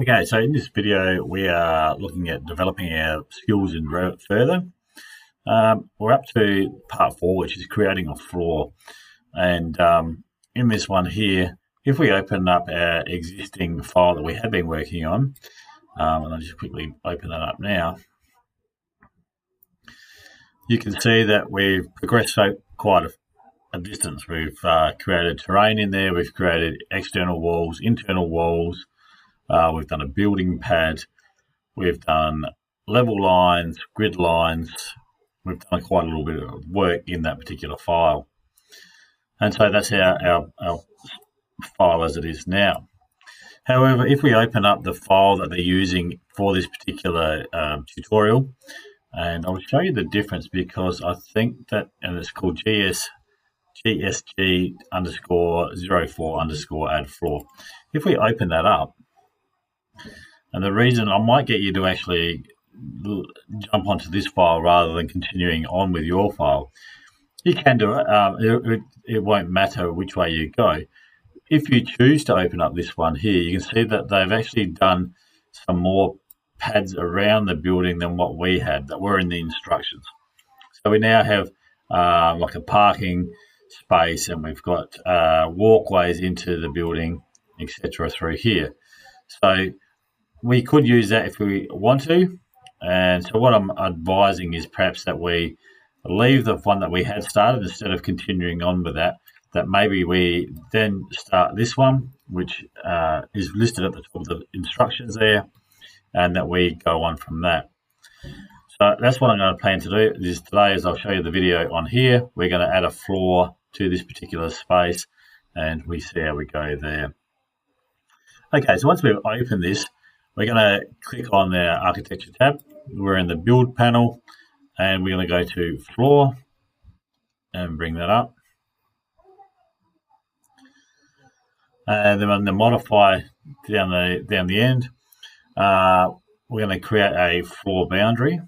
Okay, so in this video, we are looking at developing our skills in Revit further. We're up to part 4, which is creating a floor. And in this one here, if we open up our existing file that we have been working on, and I'll just quickly open that up now, you can see that we've progressed quite a distance. We've created terrain in there, we've created external walls, internal walls, we've done a building pad, we've done level lines, grid lines. We've done quite a little bit of work in that particular file. And so that's our file as it is now. However, if we open up the file that they're using for this particular tutorial, and I'll show you the difference because I think that, and it's called GSG underscore 04 underscore add floor. If we open that up, and the reason I might get you to actually jump onto this file rather than continuing on with your file, you can do it. It won't matter which way you go. If you choose to open up this one here, you can see that they've actually done some more pads around the building than what we had that were in the instructions. So we now have like a parking space, and we've got walkways into the building, etc. through here. So we could use that if we want to. And so what I'm advising is perhaps that we leave the one that we had started instead of continuing on with that maybe we then start this one, which is listed at the top of the instructions there, and that we go on from that. So that's what I'm going to plan to do is today, as I'll show you the video on here, we're going to add a floor to this particular space, and we see how we go there. Okay, so once we've opened this, we're going to click on the architecture tab. We're in the build panel, and we're going to go to floor and bring that up. And then on the modify down the end, we're going to create a floor boundary.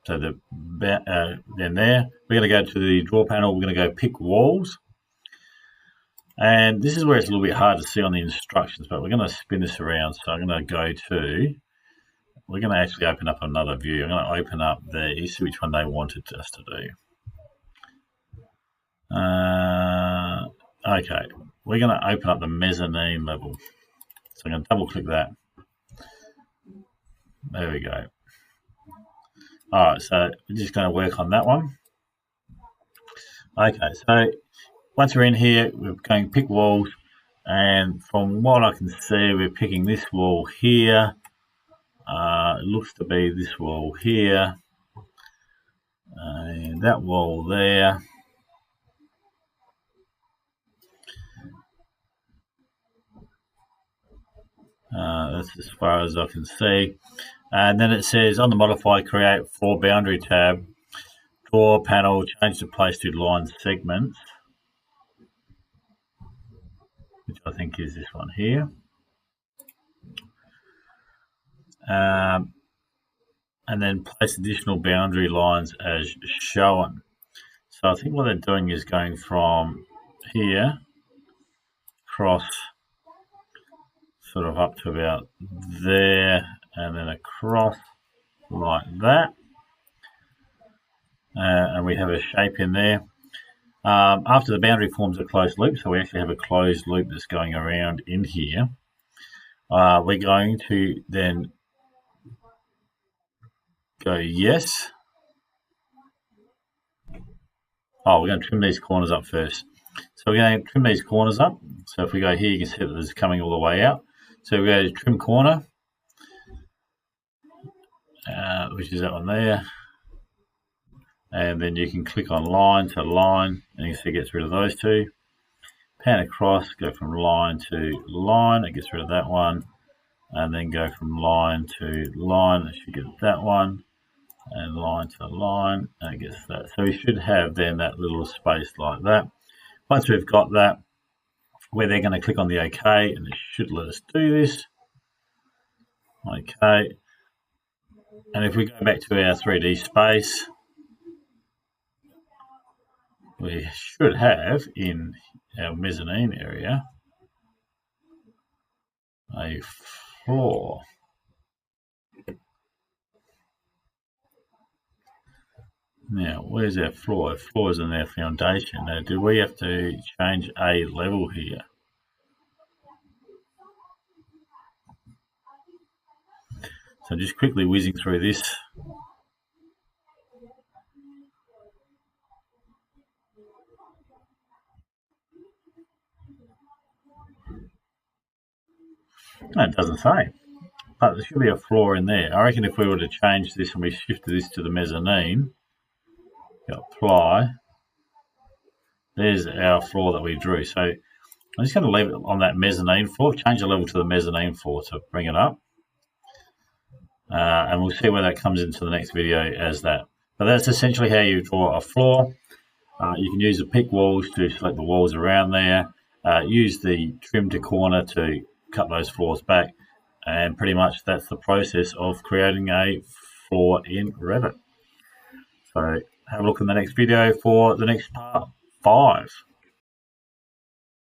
So then there, we're going to go to the draw panel. We're going to go pick walls. And this is where it's a little bit hard to see on the instructions, but we're going to spin this around. So I'm going to go to, we're going to actually open up another view. I'm going to open up these, which one they wanted us to do. Okay, we're going to open up the mezzanine level. So I'm going to double click that. There we go. All right, so we're just going to work on that one. Okay, so once we're in here, we're going to pick walls, and from what I can see, we're picking this wall here. It looks to be this wall here, and that wall there. That's as far as I can see. And then it says on the modify, create floor boundary tab, draw panel, change the place to line segments, which I think is this one here. And then place additional boundary lines as shown. So I think what they're doing is going from here across sort of up to about there, and then across like that. And we have a shape in there. After the boundary forms a closed loop, so we actually have a closed loop that's going around in here. We're going to then go yes. Oh, we're going to trim these corners up first. So we're going to trim these corners up. So if we go here, you can see that it's coming all the way out. So we go to trim corner, which is that one there. And then you can click on line to line, and you can see it gets rid of those two. Pan across, go from line to line, it gets rid of that one. And then go from line to line, it should get that one. And line to line, and it gets that. So we should have then that little space like that. Once we've got that, we're then going to click on the OK, and it should let us do this. Okay. And if we go back to our 3D space, we should have in our mezzanine area a floor. Now, where's our floor? Our floor is in our foundation. Now, do we have to change a level here? So just quickly whizzing through this. No, it doesn't say. But there should be a floor in there. I reckon if we were to change this and we shifted this to the mezzanine, apply, there's our floor that we drew. So I'm just going to leave it on that mezzanine floor, change the level to the mezzanine floor to bring it up. And we'll see where that comes into the next video as that. But that's essentially how you draw a floor. You can use the pick walls to select the walls around there. Use the trim to corner to cut those floors back. And pretty much that's the process of creating a floor in Revit. So have a look in the next video for the next part 5.